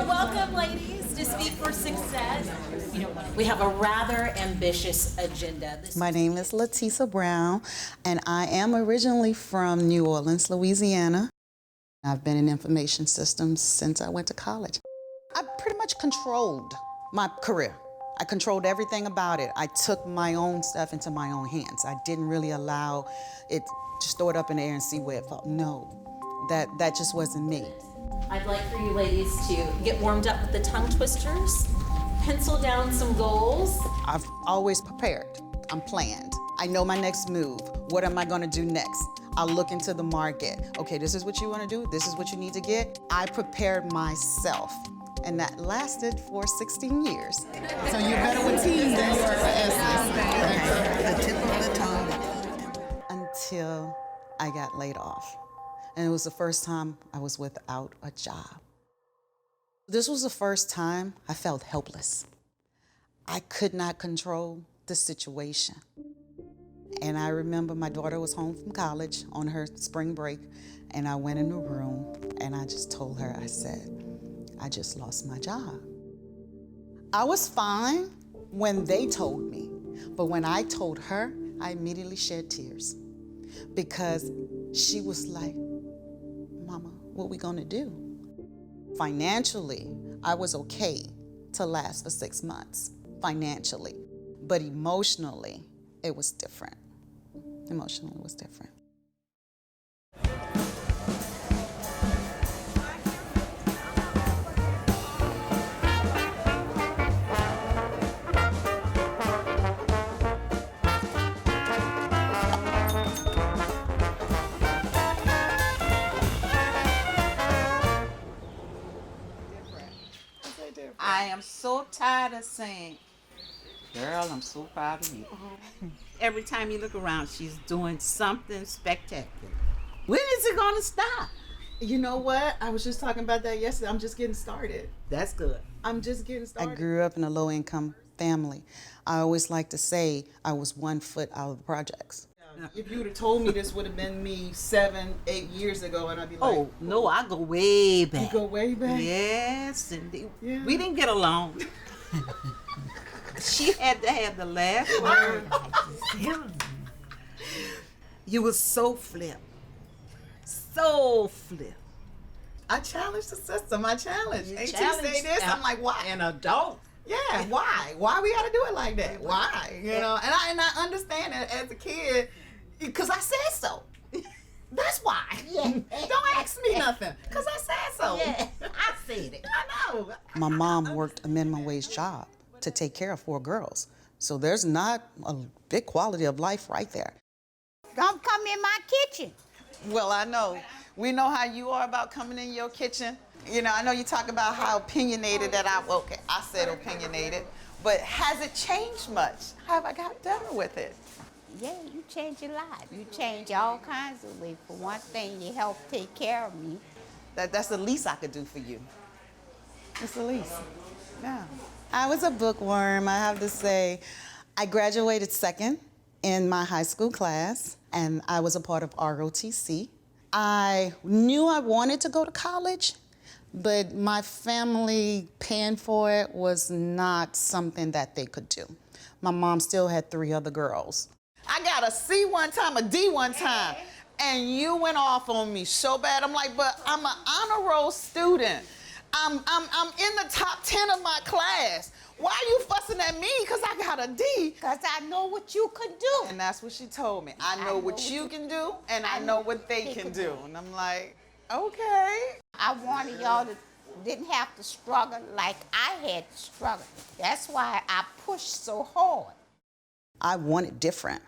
welcome, ladies, to Speak for Success. We have a rather ambitious agenda. My name is Latisa Brown, and I am originally from New Orleans, Louisiana. I've been in information systems since I went to college. I pretty much controlled my career. I controlled everything about it. I took my own stuff into my own hands. I didn't really allow it, just throw it up in the air and see where it fell. No, that just wasn't me. I'd like for you ladies to get warmed up with the tongue twisters, pencil down some goals. I've always prepared. I'm planned. I know my next move. What am I gonna do next? I'll look into the market. Okay, this is what you wanna do. This is what you need to get. I prepared myself, and that lasted for 16 years. So you're better with T's than you are for S's. The tip of the tongue. Until I got laid off. And it was the first time I was without a job. This was the first time I felt helpless. I could not control the situation. And I remember my daughter was home from college on her spring break, and I went in the room and I just told her, I said, I just lost my job. I was fine when they told me, but when I told her, I immediately shed tears because she was like, Mama, what we gonna do? Financially, I was okay to last for 6 months, financially, but emotionally, it was different. Emotionally, it was different. I am so tired of saying, girl, I'm so proud of you. Every time you look around, she's doing something spectacular. When is it gonna stop? You know what? I was just talking about that yesterday. I'm just getting started. That's good. I'm just getting started. I grew up in a low-income family. I always like to say I was 1 foot out of the projects. If you would have told me this would have been me 7, 8 years ago, and I'd be like, Oh, no, I go way back. you go way back? Yes, indeed. Yeah. We didn't get along. She had to have the last word. You was so flip. So flip. I challenged the system. I challenged. You AT challenged say this. I'm like, why? An adult. Yeah, why? Why we gotta do it like that? Why? You know, and I understand it as a kid, because I said so. That's why. Yeah. Don't ask me nothing, because I said so. Yeah, I said it. I know. My mom worked a minimum wage job to take care of 4 girls. So there's not a big quality of life right there. Don't come in my kitchen. Well, I know. We know how you are about coming in your kitchen. You know, I know you talk about how opinionated that I said opinionated, but has it changed much? Have I got better with it? Yeah, you change your life. You change all kinds of ways. For one thing, you help take care of me. That's the least I could do for you. It's the least. Yeah. I was a bookworm, I have to say. I graduated second in my high school class, and I was a part of ROTC. I knew I wanted to go to college, but my family paying for it was not something that they could do. My mom still had 3 other girls. I got a C one time, a D one time, and you went off on me so bad. I'm like, but I'm an honor roll student. I'm in the top 10 of my class. Why are you fussing at me because I got a D? Because I know what you could do. And that's what she told me. I know what you can do, and I know what they can do. And I'm like, okay. I wanted y'all to didn't have to struggle like I had to struggle. That's why I pushed so hard. I wanted different.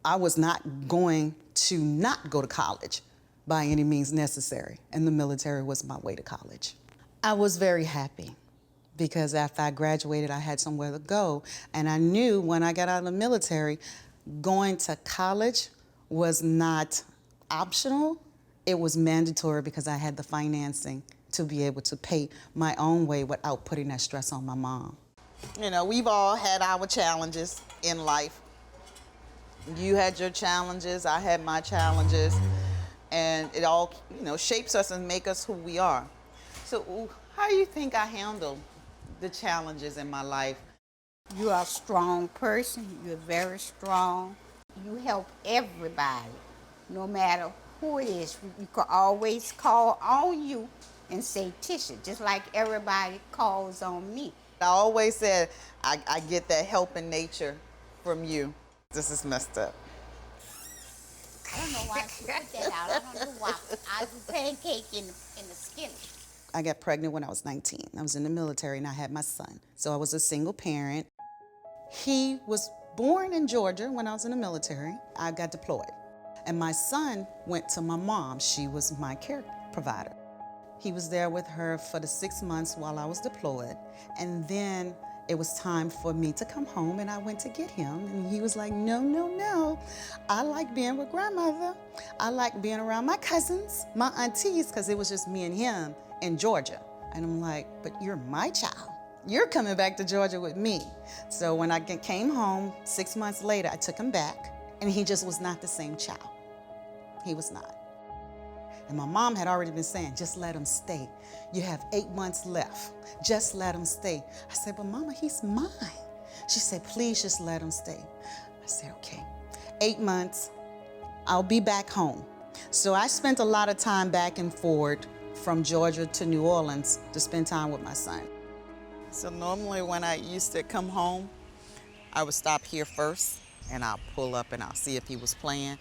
I was not going to not go to college by any means necessary, and the military was my way to college. I was very happy because after I graduated, I had somewhere to go, and I knew when I got out of the military, going to college was not optional. It was mandatory because I had the financing to be able to pay my own way without putting that stress on my mom. You know, we've all had our challenges in life. You had your challenges, I had my challenges, and it all, you know, shapes us and make us who we are. So how do you think I handle the challenges in my life? You are a strong person. You're very strong. You help everybody, no matter who it is. You can always call on you and say, Tisha, just like everybody calls on me. I always said I get that helping nature from you. This is messed up. I don't know why she put that out. I don't know why. I do pancake in the skillet. I got pregnant when I was 19. I was in the military and I had my son. So I was a single parent. He was born in Georgia when I was in the military. I got deployed. And my son went to my mom. She was my care provider. He was there with her for the 6 months while I was deployed. And then it was time for me to come home and I went to get him. And he was like, no, no, no. I like being with grandmother. I like being around my cousins, my aunties, because it was just me and him in Georgia. And I'm like, but you're my child. You're coming back to Georgia with me. So when I came home 6 months later, I took him back and he just was not the same child. He was not. And my mom had already been saying, just let him stay. You have 8 months left. Just let him stay. I said, but Mama, he's mine. She said, please just let him stay. I said, okay. 8 months, I'll be back home. So I spent a lot of time back and forth from Georgia to New Orleans to spend time with my son. So normally when I used to come home, I would stop here first and I'll pull up and I'll see if he was playing.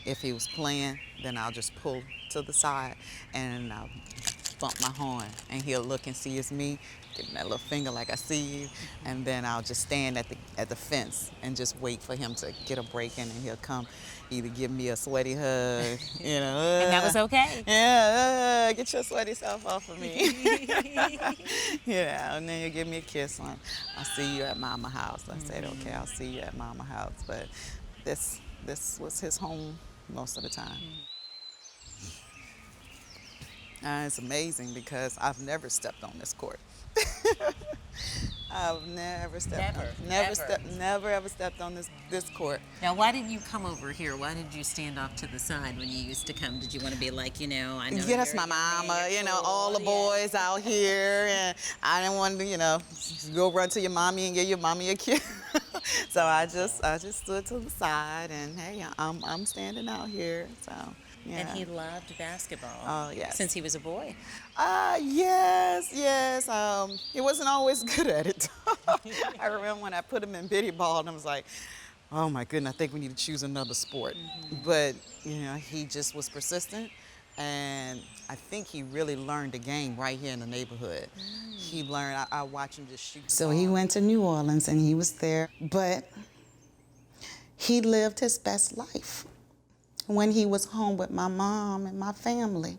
If he was playing, then I'll just pull to the side and I'll bump my horn and he'll look and see it's me, give him that little finger like I see you, and then I'll just stand at the fence and just wait for him to get a break in and he'll come either give me a sweaty hug, you know. And that was okay? Yeah, get your sweaty self off of me. Yeah, and then he'll give me a kiss on, I'll see you at Mama house. I said, okay, I'll see you at Mama house, but this was his home most of the time. It's amazing because I've never stepped on this court. I've never stepped never ever stepped on this court. Now, why didn't you come over here? Why did you stand off to the side when you used to come? Did you want to be like, I know. Yeah, that's my mama, all the boys out here, and I didn't want to, go run to your mommy and give your mommy a kiss. So I just stood to the side, and hey, I'm standing out here, so. Yeah. And he loved basketball. Oh, yes. Since he was a boy. Yes. He wasn't always good at it. I remember when I put him in biddy ball, and I was like, oh my goodness, I think we need to choose another sport. But, he just was persistent, and I think he really learned the game right here in the neighborhood. He learned, I watched him just shoot. So he went to New Orleans, and he was there, but he lived his best life. When he was home with my mom and my family,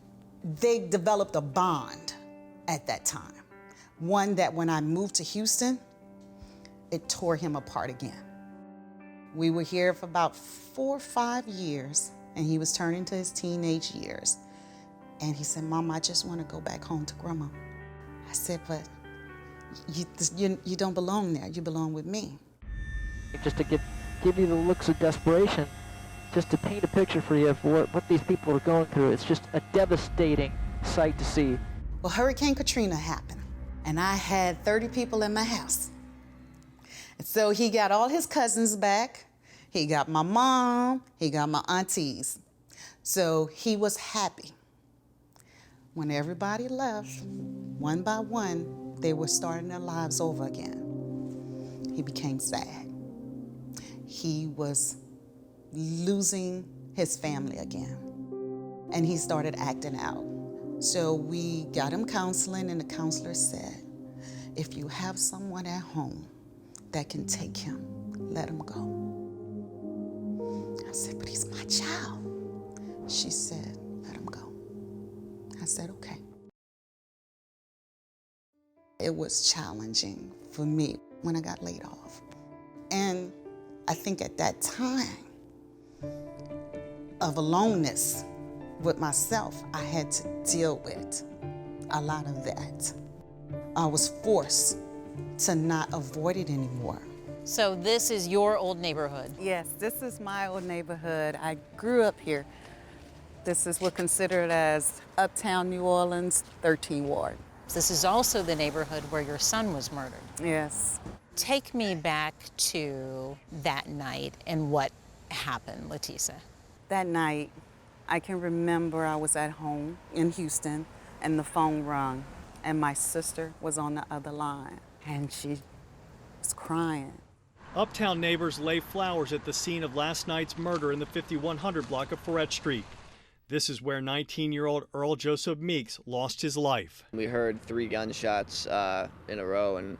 they developed a bond at that time. One that when I moved to Houston, it tore him apart again. We were here for about 4 or 5 years, and he was turning to his teenage years. And he said, Mom, I just want to go back home to Grandma. I said, but you don't belong there. You belong with me. Just to give you the looks of desperation, just to paint a picture for you of what these people are going through. It's just a devastating sight to see. Well, Hurricane Katrina happened, and I had 30 people in my house. And so he got all his cousins back. He got my mom. He got my aunties. So he was happy. When everybody left, one by one, they were starting their lives over again. He became sad. He was losing his family again. And he started acting out. So we got him counseling, and the counselor said, if you have someone at home that can take him, let him go. I said, but he's my child. She said, let him go. I said, okay. It was challenging for me when I got laid off. And I think at that time, of aloneness with myself, I had to deal with a lot of that. I was forced to not avoid it anymore. So this is your old neighborhood? Yes, this is my old neighborhood. I grew up here. This is what's considered as Uptown New Orleans, 13th Ward. This is also the neighborhood where your son was murdered. Yes. Take me back to that night and what happened, Latisa. That night, I can remember I was at home in Houston and the phone rang and my sister was on the other line and she was crying. Uptown neighbors lay flowers at the scene of last night's murder in the 5100 block of Ferret Street. This is where 19-year-old Earl Joseph Meeks lost his life. We heard 3 gunshots in a row, and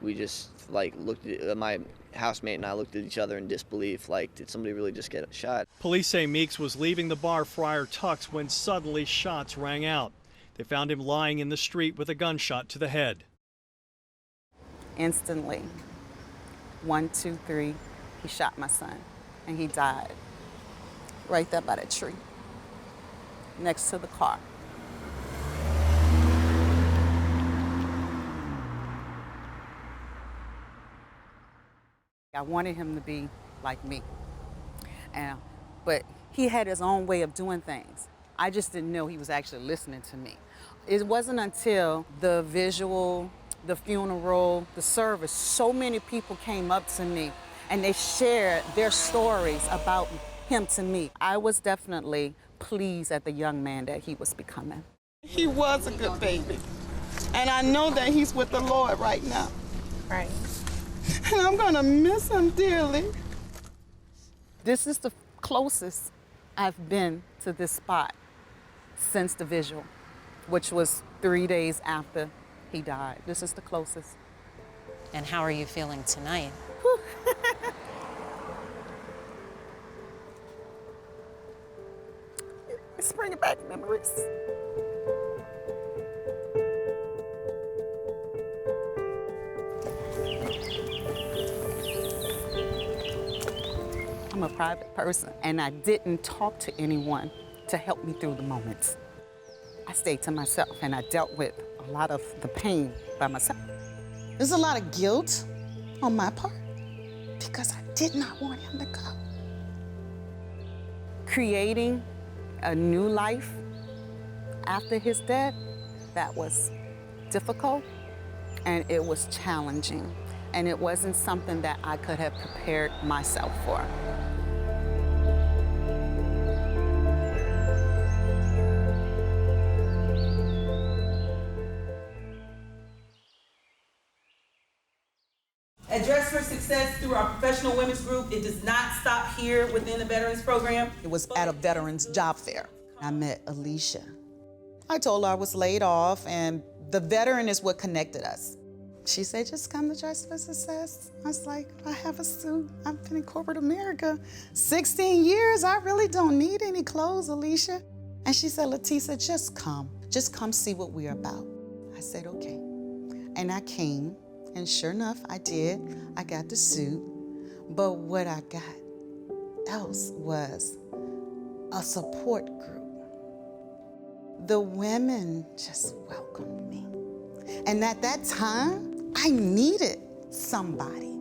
we just looked at my housemate and I looked at each other in disbelief, like, did somebody really just get shot? Police say Meeks was leaving the bar Friar Tuck's when suddenly shots rang out. They found him lying in the street with a gunshot to the head. Instantly, 1, 2, 3, he shot my son and he died right there by that tree next to the car. I wanted him to be like me, but he had his own way of doing things. I just didn't know he was actually listening to me. It wasn't until the visual, the funeral, the service, so many people came up to me and they shared their stories about him to me. I was definitely pleased at the young man that he was becoming. He was a good baby, and I know that he's with the Lord right now. Right. And I'm gonna miss him dearly. This is the closest I've been to this spot since the visual, which was 3 days after he died. This is the closest. And how are you feeling tonight? It's bringing back memories. I'm a private person, and I didn't talk to anyone to help me through the moments. I stayed to myself, and I dealt with a lot of the pain by myself. There's a lot of guilt on my part because I did not want him to go. Creating a new life after his death, that was difficult and it was challenging, and it wasn't something that I could have prepared myself for. At Dress for Success, through our professional women's group, it does not stop here within the Veterans Program. It was at a veterans job fair. I met Alicia. I told her I was laid off, and the veteran is what connected us. She said, just come to Dress for Success. I was like, I have a suit. I've been in corporate America 16 years. I really don't need any clothes, Alicia. And she said, Latisa, just come see what we're about. I said, okay. And I came. And sure enough, I did. I got the suit. But what I got else was a support group. The women just welcomed me. And at that time, I needed somebody.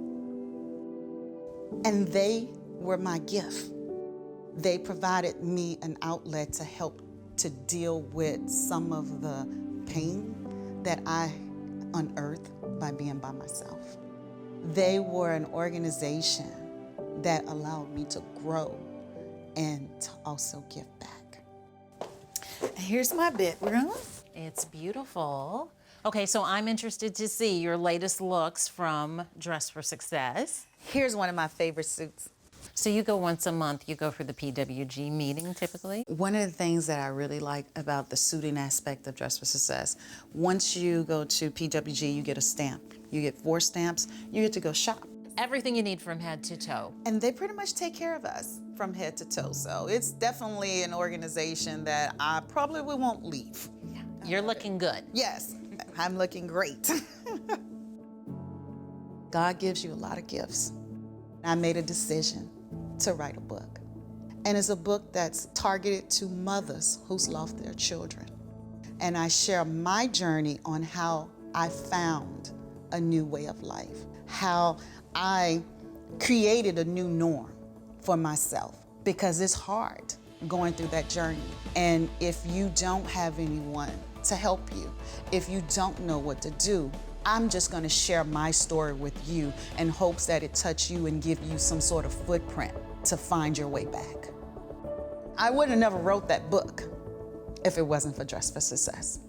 And they were my gift. They provided me an outlet to help to deal with some of the pain that I unearthed by being by myself. They were an organization that allowed me to grow and to also give back. Here's my bedroom. It's beautiful. Okay, so I'm interested to see your latest looks from Dress for Success. Here's one of my favorite suits. So you go once a month, you go for the PWG meeting typically? One of the things that I really like about the suiting aspect of Dress for Success, once you go to PWG, you get a stamp. You get 4 stamps, you get to go shop. Everything you need from head to toe. And they pretty much take care of us from head to toe. So it's definitely an organization that I probably won't leave. Yeah. You're looking good. Yes, I'm looking great. God gives you a lot of gifts. I made a decision to write a book. And it's a book that's targeted to mothers who's lost their children. And I share my journey on how I found a new way of life, how I created a new norm for myself, because it's hard going through that journey. And if you don't have anyone to help you. If you don't know what to do, I'm just gonna share my story with you in hopes that it touch you and give you some sort of footprint to find your way back. I would have never wrote that book if it wasn't for Dress for Success.